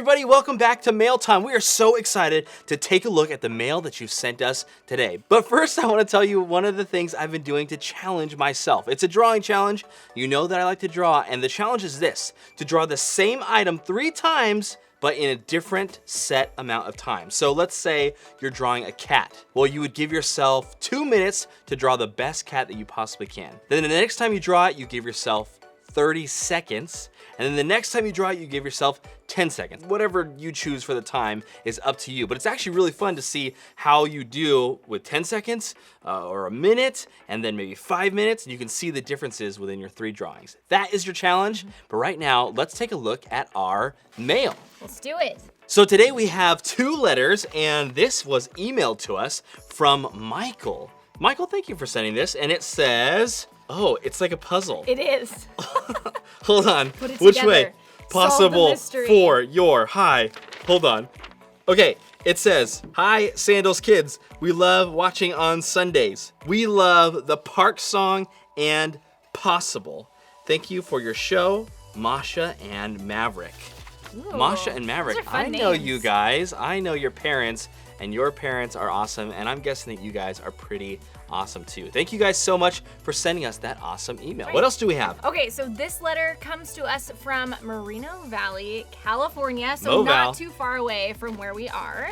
everybody, welcome back to Mail Time. We are so excited to take a look at the mail that you've sent us today. But first, I want to tell you one of the things I've been doing to challenge myself. It's a drawing challenge. You know that I like to draw, and the challenge is this: to draw the same item 3 times, but in a different set amount of time. So let's say you're drawing a cat. Well, you would give yourself 2 minutes to draw the best cat that you possibly can. Then the next time you draw it, you give yourself 30 seconds. And then the next time you draw it, you give yourself 10 seconds. Whatever you choose for the time is up to you. But it's actually really fun to see how you do with 10 seconds or a minute, and then maybe 5 minutes. And you can see the differences within your 3 drawings. That is your challenge. But right now, let's take a look at our mail. Let's do it. So today we have 2 letters, and this was emailed to us from Michael. Michael, thank you for sending this. And it says, oh, it's like a puzzle. It is. Hold on. Put it Which together. way? Possible mystery. for your hi. Hold on. Okay, it says, hi, Sandals kids. We love watching on Sundays. We love the park song and Possible. Thank you for your show, Masha and Maverick. Ooh, Masha and Maverick. those are fun I know names. you guys. I know your parents, and your parents are awesome, and I'm guessing that you guys are pretty awesome too. Thank you guys so much for sending us that awesome email. Right. What else do we have? Okay, so this letter comes to us from Moreno Valley, California, so Moval. not too far away from where we are.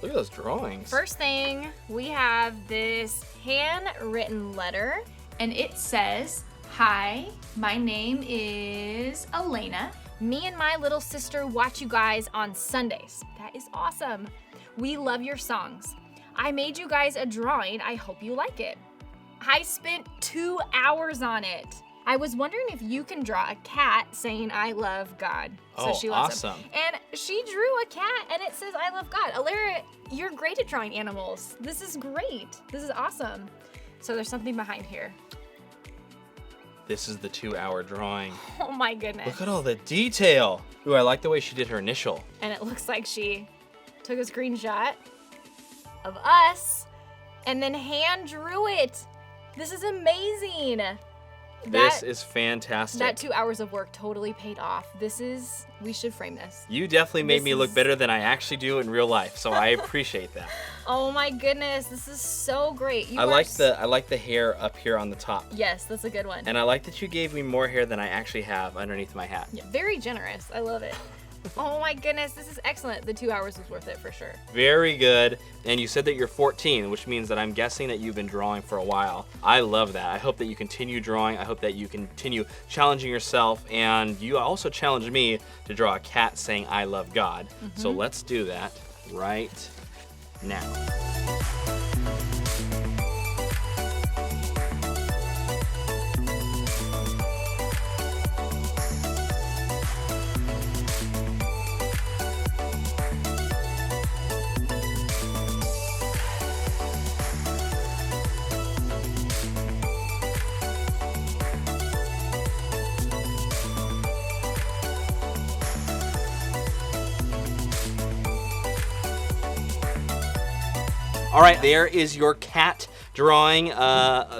Look at those drawings. First thing, we have this handwritten letter. And it says, hi, my name is Elena. Me and my little sister watch you guys on Sundays. That is awesome. We love your songs. I made you guys a drawing. I hope you like it. I spent 2 hours on it. I was wondering if you can draw a cat saying I love God. So Oh, she loves awesome. him. And she drew a cat and it says I love God. Alara, you're great at drawing animals. This is great. This is awesome. So there's something behind here. This is the 2-hour drawing. Oh my goodness. Look at all the detail. Ooh, I like the way she did her initial. And it looks like she took a screenshot of us and then hand drew it. This is amazing. This is fantastic. That 2 hours of work totally paid off. We should frame this. You definitely made This me look is- better than I actually do in real life, so I appreciate that. Oh my goodness, this is so great. I like the hair up here on the top. Yes, that's a good one. And I like that you gave me more hair than I actually have underneath my hat. Yeah, very generous. I love it. Oh my goodness, this is excellent. The 2 hours was worth it for sure. Very good. And you said that you're 14, which means that I'm guessing that you've been drawing for a while. I love that. I hope that you continue drawing. I hope that you continue challenging yourself. And you also challenged me to draw a cat saying, I love God. So let's do that right now. All right, there is your cat drawing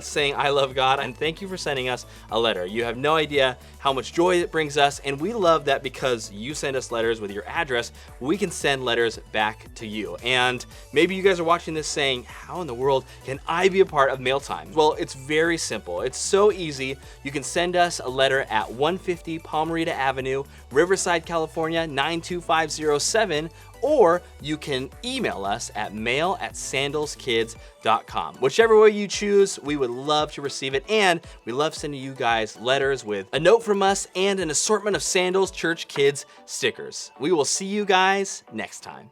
saying I love God, and thank you for sending us a letter. You have no idea how much joy it brings us, and we love that because you send us letters with your address, we can send letters back to you. And maybe you guys are watching this saying, how in the world can I be a part of Mail Time? Well, it's very simple. It's so easy. You can send us a letter at 150 Palmerita Avenue, Riverside, California, 92507, or you can email us at mail@sandalskids.com. Whichever way you choose, we would love to receive it, and we love sending you guys letters with a note from us and an assortment of Sandals Church Kids stickers. We will see you guys next time.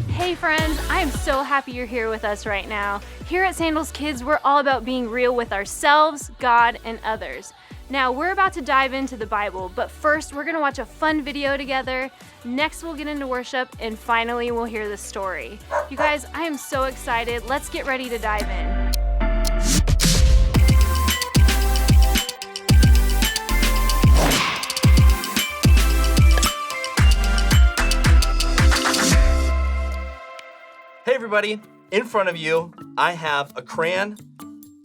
Hey friends, I am so happy you're here with us right now. Here at Sandals Kids, we're all about being real with ourselves, God, and others. Now, we're about to dive into the Bible, but first we're gonna watch a fun video together. Next, we'll get into worship, and finally, we'll hear the story. You guys, I am so excited. Let's get ready to dive in. Hey everybody, in front of you, I have a crayon,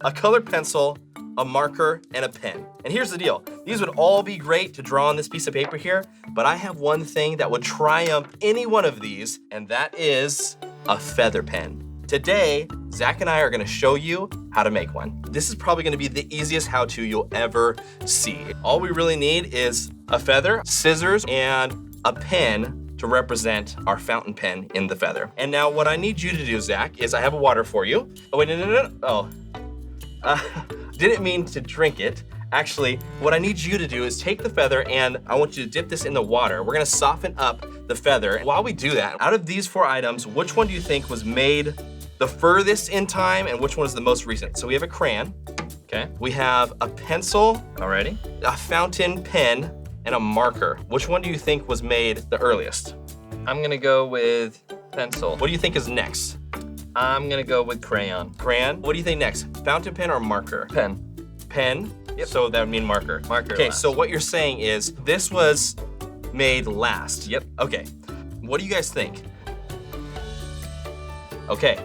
a colored pencil, a marker, and a pen. And here's the deal. These would all be great to draw on this piece of paper here, but I have one thing that would triumph any one of these, and that is a feather pen. Today, Zach and I are gonna show you how to make one. This is probably gonna be the easiest how-to you'll ever see. All we really need is a feather, scissors, and a pen to represent our fountain pen in the feather. And now what I need you to do, Zach, is I have a water for you. Oh, wait, no. Didn't mean to drink it. Actually, what I need you to do is take the feather and I want you to dip this in the water. We're gonna soften up the feather. And while we do that, out of these 4 items, which one do you think was made the furthest in time and which one is the most recent? So we have a crayon. Okay. We have a pencil. Alrighty. A fountain pen and a marker. Which one do you think was made the earliest? I'm gonna go with pencil. What do you think is next? I'm gonna go with crayon. Crayon. What do you think next? Fountain pen or marker? Pen. Pen. Yep. So that would mean marker. Marker Okay, last. so what you're saying is this was made last. Yep. Okay. What do you guys think? Okay.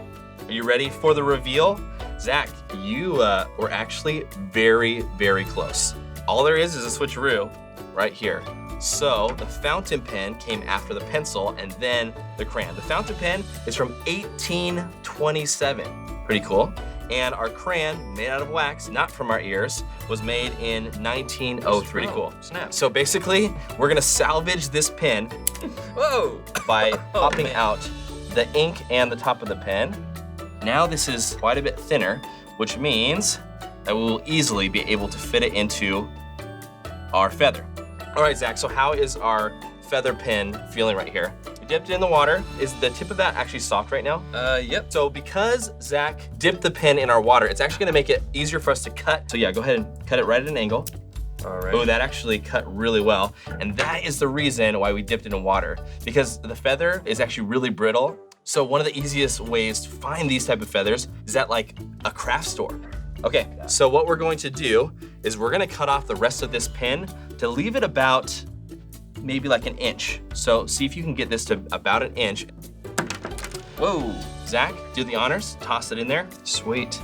Are you ready for the reveal? Zach, you were actually very, very close. All there is a switcheroo right here. So the fountain pen came after the pencil and then the crayon. The fountain pen is from 1827. Pretty cool. And our crayon, made out of wax, not from our ears, was made in 1903. Oh, Cool. snap. So basically, we're gonna salvage this pen Whoa! by popping man. out the ink and the top of the pen. Now this is quite a bit thinner, which means that we will easily be able to fit it into our feather. All right, Zach, so how is our feather pen feeling right here? You dipped it in the water. Is the tip of that actually soft right now? Yep. So because Zach dipped the pen in our water, it's actually gonna make it easier for us to cut. So yeah, go ahead and cut it right at an angle. All right. Oh, that actually cut really well. And that is the reason why we dipped it in water, because the feather is actually really brittle. So one of the easiest ways to find these type of feathers is at like a craft store. Okay, so what we're going to do is we're gonna cut off the rest of this pen to leave it about maybe like an inch. So see if you can get this to about an inch. Whoa. Zach, do the honors, toss it in there. Sweet.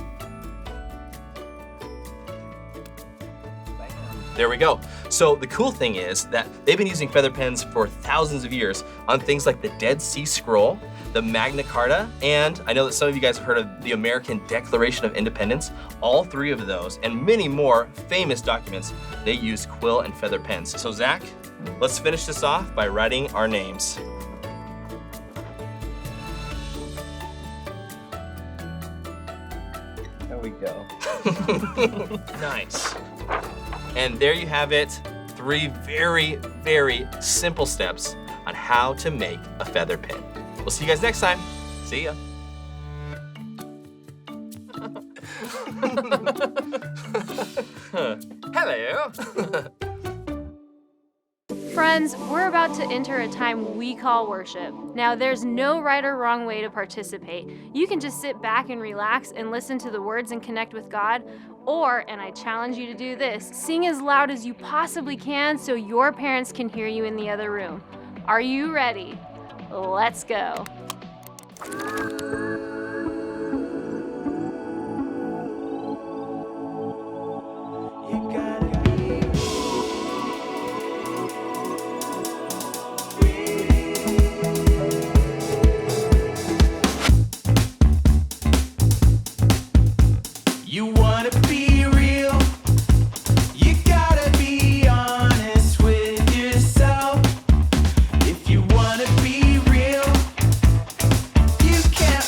There we go. So the cool thing is that they've been using feather pens for thousands of years on things like the Dead Sea Scroll, the Magna Carta, and I know that some of you guys have heard of the American Declaration of Independence. All 3 of those and many more famous documents, they use quill and feather pens. So Zach, let's finish this off by writing our names. There we go. Nice. And there you have it. 3 very, very simple steps on how to make a feather pen. We'll see you guys next time. See ya. Hello. Friends, we're about to enter a time we call worship. Now, there's no right or wrong way to participate. You can just sit back and relax and listen to the words and connect with God. Or, and I challenge you to do this, sing as loud as you possibly can so your parents can hear you in the other room. Are you ready? Let's go. You wanna be real, you gotta be honest with yourself. If you wanna be real, you can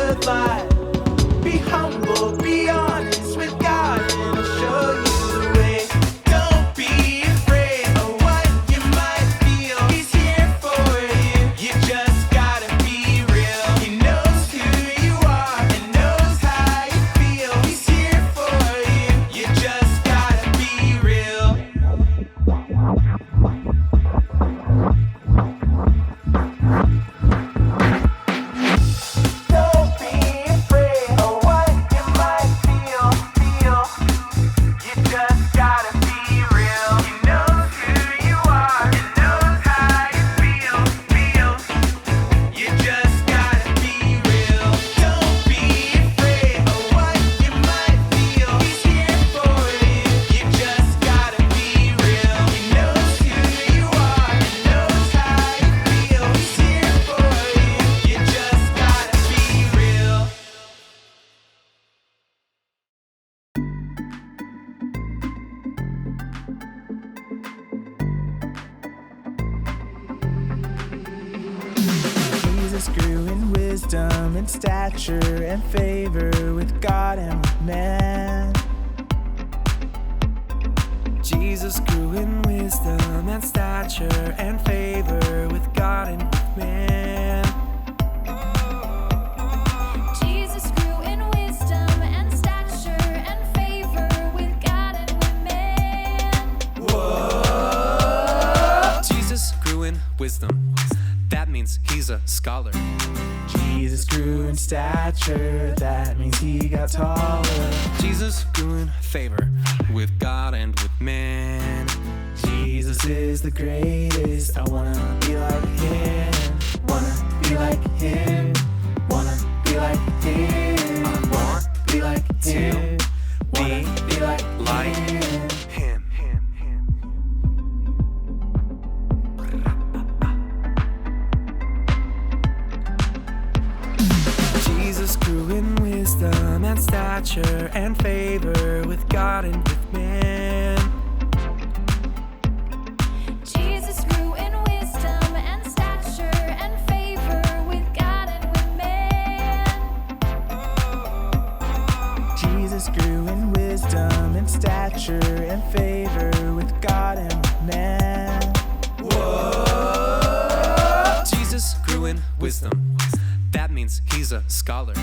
the light. Be humble, be honest with God, and He'll show you the way. Don't be afraid of what you might feel. He's here for you. You just gotta be real. He knows who you are and knows how you feel. He's here for you. You just gotta be real. Don't be afraid of what you might feel. You just gotta be real. He knows who you are and knows how you feel. You just gotta be real. Don't be afraid of what you might feel. He's here for you. You just gotta be real. He knows who you are and knows how you feel. He's here for you. You just gotta be real. Jesus grew in wisdom and stature and favor with God and with man. Jesus grew in wisdom and stature and favor with God and with man. Jesus grew in wisdom and stature and favor with God and with man. Jesus grew in wisdom. That means he's a scholar. Jesus grew in stature, that means he got taller. Jesus grew in favor with God and with man. Jesus is the greatest. I wanna be like him. Wanna be like him. Wanna be like him. I want Be like him. Wanna be like him. him. Jesus grew in wisdom and stature and favor with God and with man. Jesus grew in wisdom and stature and favor with God and with man. Jesus grew in wisdom and stature and favor with God and with man. Jesus grew in wisdom. That means he's a scholar.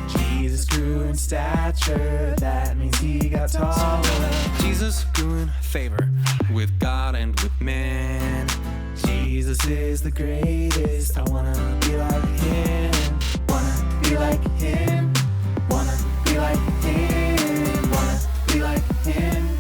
Jesus grew in stature, that means he got taller. Jesus grew in favor with God and with man. Jesus is the greatest. I wanna be like him. Wanna be like him. Wanna be like him. Wanna be like him.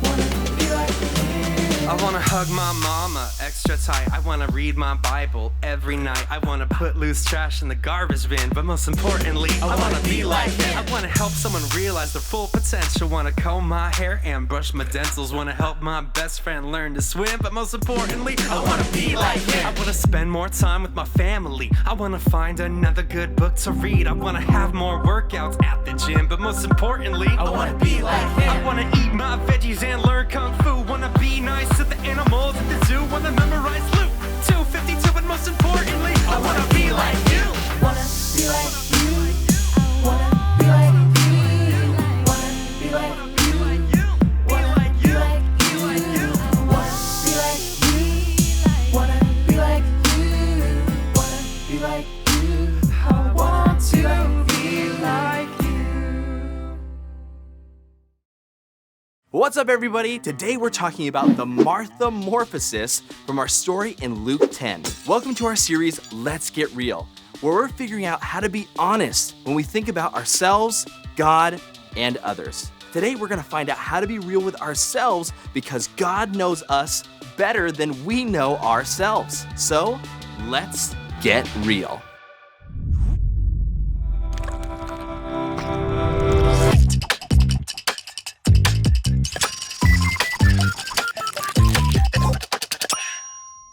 Wanna be like him. I wanna hug my mama extra tight. I wanna read my Bible every night. I wanna put loose trash in the garbage bin. But most importantly, I wanna be like him. I wanna help someone realize their full potential. Wanna comb my hair and brush my dentals. Wanna help my best friend learn to swim. But most importantly, I wanna be like him. I wanna spend more time with my family. I wanna find another good book to read. I wanna have more workouts at the gym. But most importantly, I wanna be like him. I wanna eat my veggies and learn kung fu. Wanna be nice to the animals at the zoo. Wanna memorize Luke 2:52, but most importantly, I wanna be like you. Wanna be like you. Wanna be like you. Wanna be like you. Wanna be like you. Wanna be like you. Wanna be like you. Wanna be like you. I want to be like you. What's up, everybody? Today we're talking about the Marthamorphasis from our story in Luke 10. Welcome to our series, Let's Get Real, where we're figuring out how to be honest when we think about ourselves, God, and others. Today we're gonna find out how to be real with ourselves because God knows us better than we know ourselves. So, let's get real.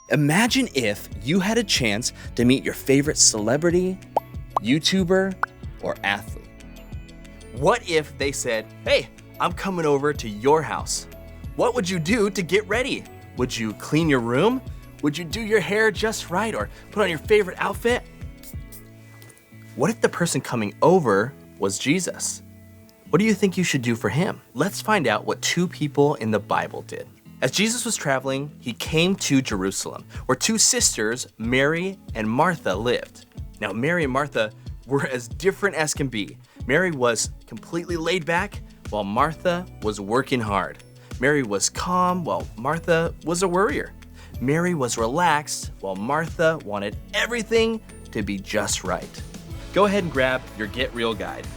Imagine if you had a chance to meet your favorite celebrity, YouTuber, or athlete. What if they said, "Hey, I'm coming over to your house"? What would you do to get ready? Would you clean your room? Would you do your hair just right or put on your favorite outfit? what if the person coming over was Jesus? What do you think you should do for him? Let's find out what two people in the Bible did. As Jesus was traveling, he came to Jerusalem, where two sisters, Mary and Martha, lived. Now, Mary and Martha were as different as can be. Mary was completely laid back, while Martha was working hard. Mary was calm, while Martha was a worrier. Mary was relaxed, while Martha wanted everything to be just right. Go ahead and grab your Get Real guide.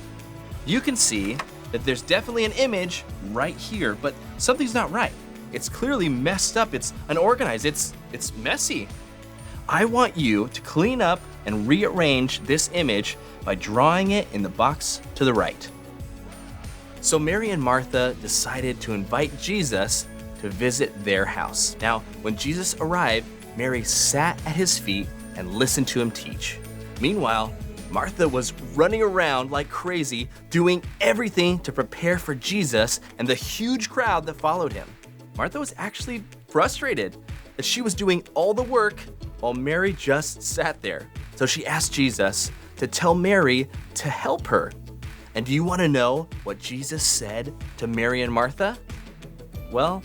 You can see that there's definitely an image right here, but something's not right. It's clearly messed up, it's unorganized, it's messy. I want you to clean up and rearrange this image by drawing it in the box to the right. So Mary and Martha decided to invite Jesus to visit their house. Now, when Jesus arrived, Mary sat at his feet and listened to him teach. Meanwhile, Martha was running around like crazy, doing everything to prepare for Jesus and the huge crowd that followed him. Martha was actually frustrated that she was doing all the work while Mary just sat there. So she asked Jesus to tell Mary to help her. And do you want to know what Jesus said to Mary and Martha? Well,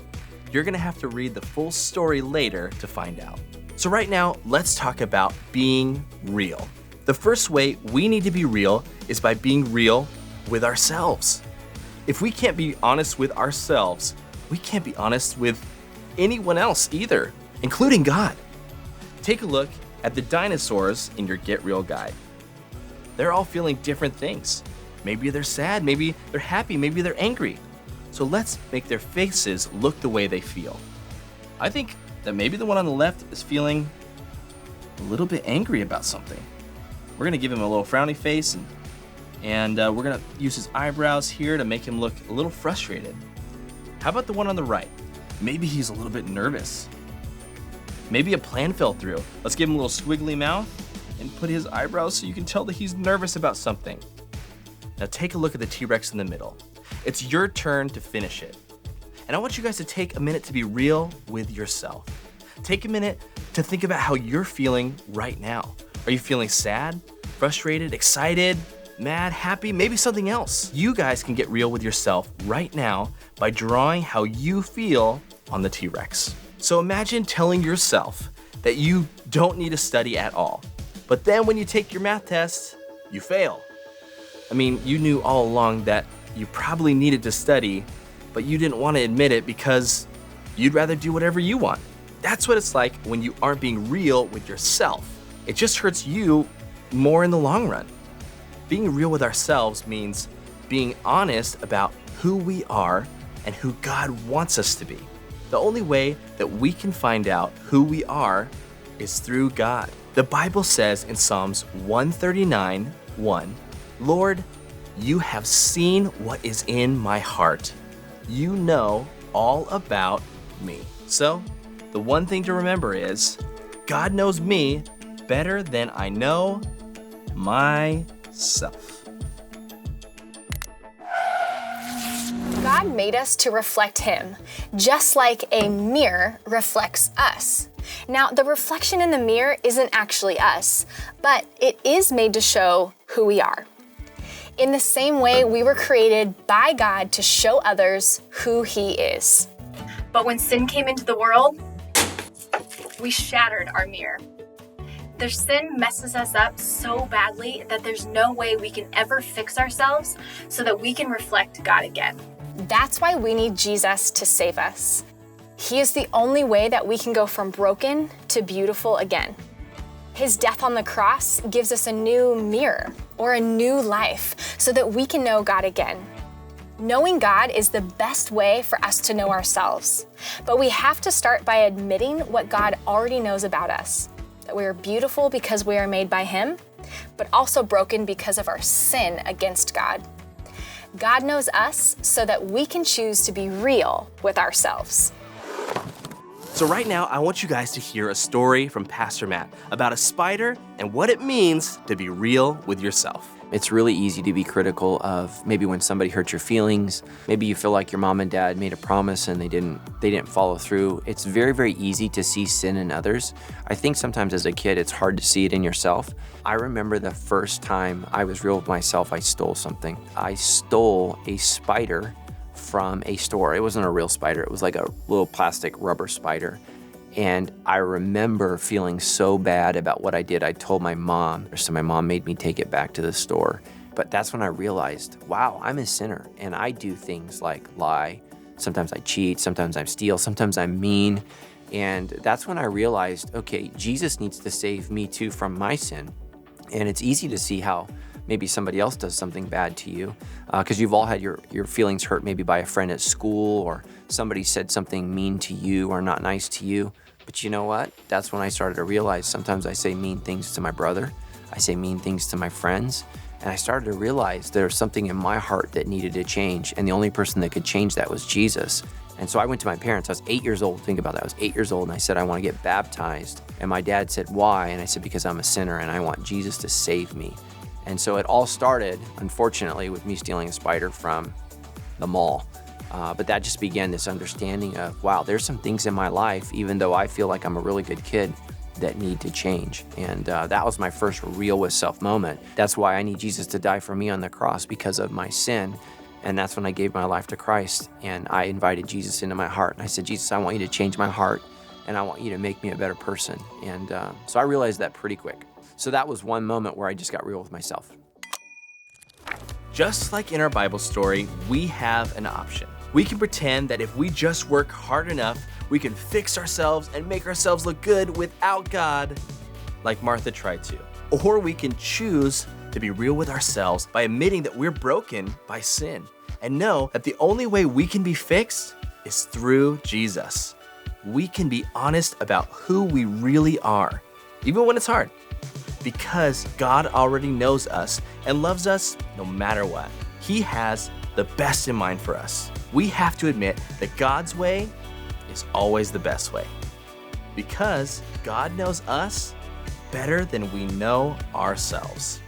you're going to have to read the full story later to find out. So right now, let's talk about being real. The first way we need to be real is by being real with ourselves. If we can't be honest with ourselves, we can't be honest with anyone else either, including God. Take a look at the dinosaurs in your Get Real guide. They're all feeling different things. Maybe they're sad, maybe they're happy, maybe they're angry. So let's make their faces look the way they feel. I think that maybe the one on the left is feeling a little bit angry about something. We're gonna give him a little frowny face and we're gonna use his eyebrows here to make him look a little frustrated. How about the one on the right? Maybe he's a little bit nervous. Maybe a plan fell through. Let's give him a little squiggly mouth and put his eyebrows so you can tell that he's nervous about something. Now take a look at the T-Rex in the middle. It's your turn to finish it. And I want you guys to take a minute to be real with yourself. Take a minute to think about how you're feeling right now. Are you feeling sad, frustrated, excited, mad, happy, maybe something else? You guys can get real with yourself right now by drawing how you feel on the T-Rex. So imagine telling yourself that you don't need to study at all, but then when you take your math test, you fail. I mean, you knew all along that you probably needed to study, but you didn't want to admit it because you'd rather do whatever you want. That's what it's like when you aren't being real with yourself. It just hurts you more in the long run. Being real with ourselves means being honest about who we are and who God wants us to be. The only way that we can find out who we are is through God. The Bible says in Psalms 139:1, Lord, you have seen what is in my heart. You know all about me. So, the one thing to remember is, God knows me better than I know myself. God made us to reflect Him, just like a mirror reflects us. Now, the reflection in the mirror isn't actually us, but it is made to show who we are. In the same way, we were created by God to show others who He is. But when sin came into the world, we shattered our mirror. The sin messes us up so badly that there's no way we can ever fix ourselves so that we can reflect God again. That's why we need Jesus to save us. He is the only way that we can go from broken to beautiful again. His death on the cross gives us a new mirror or a new life so that we can know God again. Knowing God is the best way for us to know ourselves, but we have to start by admitting what God already knows about us, that we are beautiful because we are made by Him, but also broken because of our sin against God. God knows us so that we can choose to be real with ourselves. So right now, I want you guys to hear a story from Pastor Matt about a spider and what it means to be real with yourself. It's really easy to be critical of maybe when somebody hurt your feelings. Maybe you feel like your mom and dad made a promise and they didn't follow through. It's very, very easy to see sin in others. I think sometimes as a kid, it's hard to see it in yourself. I remember the first time I was real with myself, I stole something. I stole a spider from a store. It wasn't a real spider. It was like a little plastic rubber spider. And I remember feeling so bad about what I did. I told my mom, so my mom made me take it back to the store. But that's when I realized, wow, I'm a sinner and I do things like lie. Sometimes I cheat, sometimes I steal, sometimes I'm mean. And that's when I realized, okay, Jesus needs to save me too from my sin. And it's easy to see how maybe somebody else does something bad to you because you've all had your feelings hurt maybe by a friend at school, or somebody said something mean to you or not nice to you. But you know what? That's when I started to realize sometimes I say mean things to my brother. I say mean things to my friends. And I started to realize there was something in my heart that needed to change. And the only person that could change that was Jesus. And so I went to my parents. I was 8 years old. Think about that. I was 8 years old and I said, I want to get baptized. And my dad said, why? And I said, because I'm a sinner and I want Jesus to save me. And so it all started, unfortunately, with me stealing a spider from the mall. But that just began this understanding of, wow, there's some things in my life, even though I feel like I'm a really good kid, that need to change. And that was my first real with self moment. That's why I need Jesus to die for me on the cross, because of my sin. And that's when I gave my life to Christ and I invited Jesus into my heart. And I said, Jesus, I want you to change my heart and I want you to make me a better person. And so I realized that pretty quick. So that was one moment where I just got real with myself. Just like in our Bible story, we have an option. We can pretend that if we just work hard enough, we can fix ourselves and make ourselves look good without God, like Martha tried to. Or we can choose to be real with ourselves by admitting that we're broken by sin and know that the only way we can be fixed is through Jesus. We can be honest about who we really are, even when it's hard, because God already knows us and loves us no matter what. He has the best in mind for us. We have to admit that God's way is always the best way, because God knows us better than we know ourselves.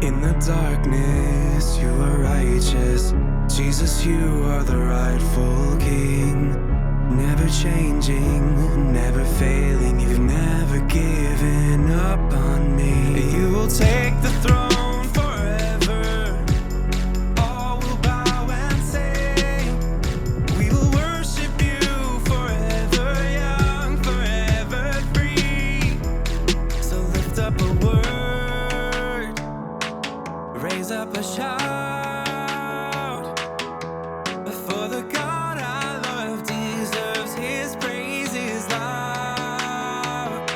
In the darkness, you are righteous. Jesus, you are the rightful King. Never changing, never failing. You've never given up on me. You will take the throne forever. All will bow and say, we will worship you forever young, forever free. So lift up a word, raise up a shout. For the God I love deserves his praises loud.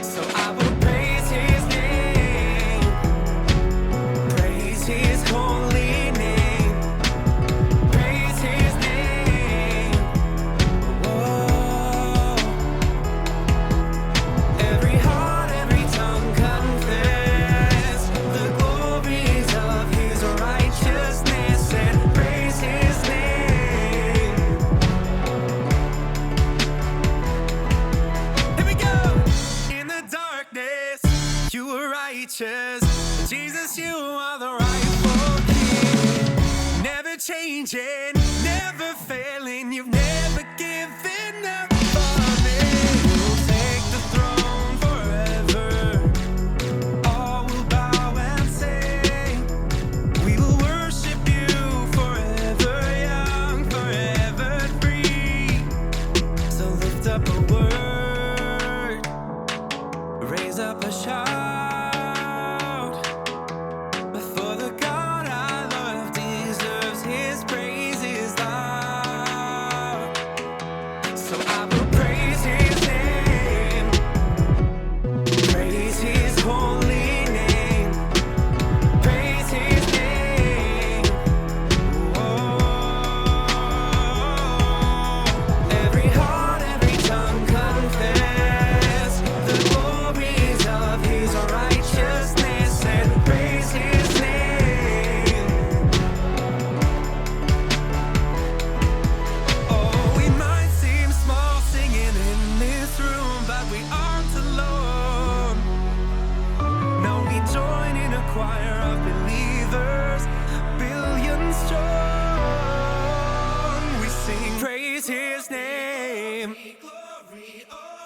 So I will praise his name, praise his holy name, praise his name. Whoa. Every heart, every tongue confess the glories of his righteousness and praise his name. Here we go. In the darkness, you were righteous. Jesus, you are the rightful King. Never changing, never failing. You've never given up on me. You'll take the throne forever. All will bow and say, we will worship you forever young, forever free. So lift up a word, raise up a shout. For the God I love deserves his praises loud. So I will praise his name, praise his holy name, praise his name. Whoa. Every heart, every tongue confess the glories of his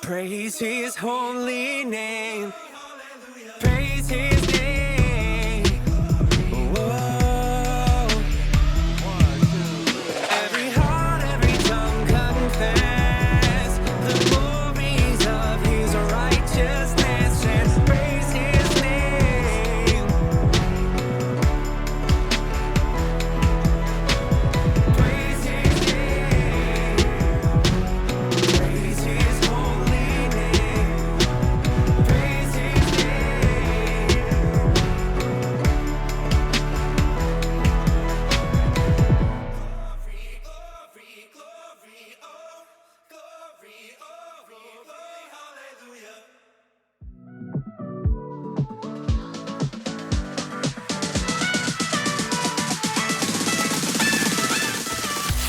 Praise his holy name. Praise his name. Whoa. Every heart, every tongue confess the glories of his righteousness and praise his name. Praise his name. Praise his holy name. Praise his name. Glory, glory, glory, oh, glory, oh, glory, hallelujah.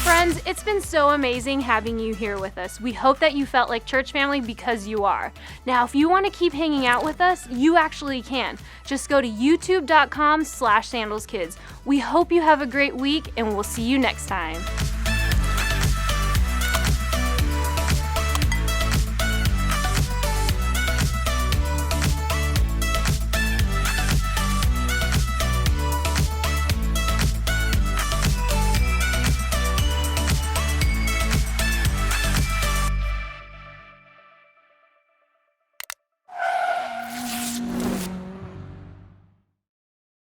Friends, it's been so amazing having you here with us. We hope that you felt like church family because you are. Now, if you want to keep hanging out with us, you actually can. Just go to youtube.com/sandalskids. We hope you have a great week, and we'll see you next time.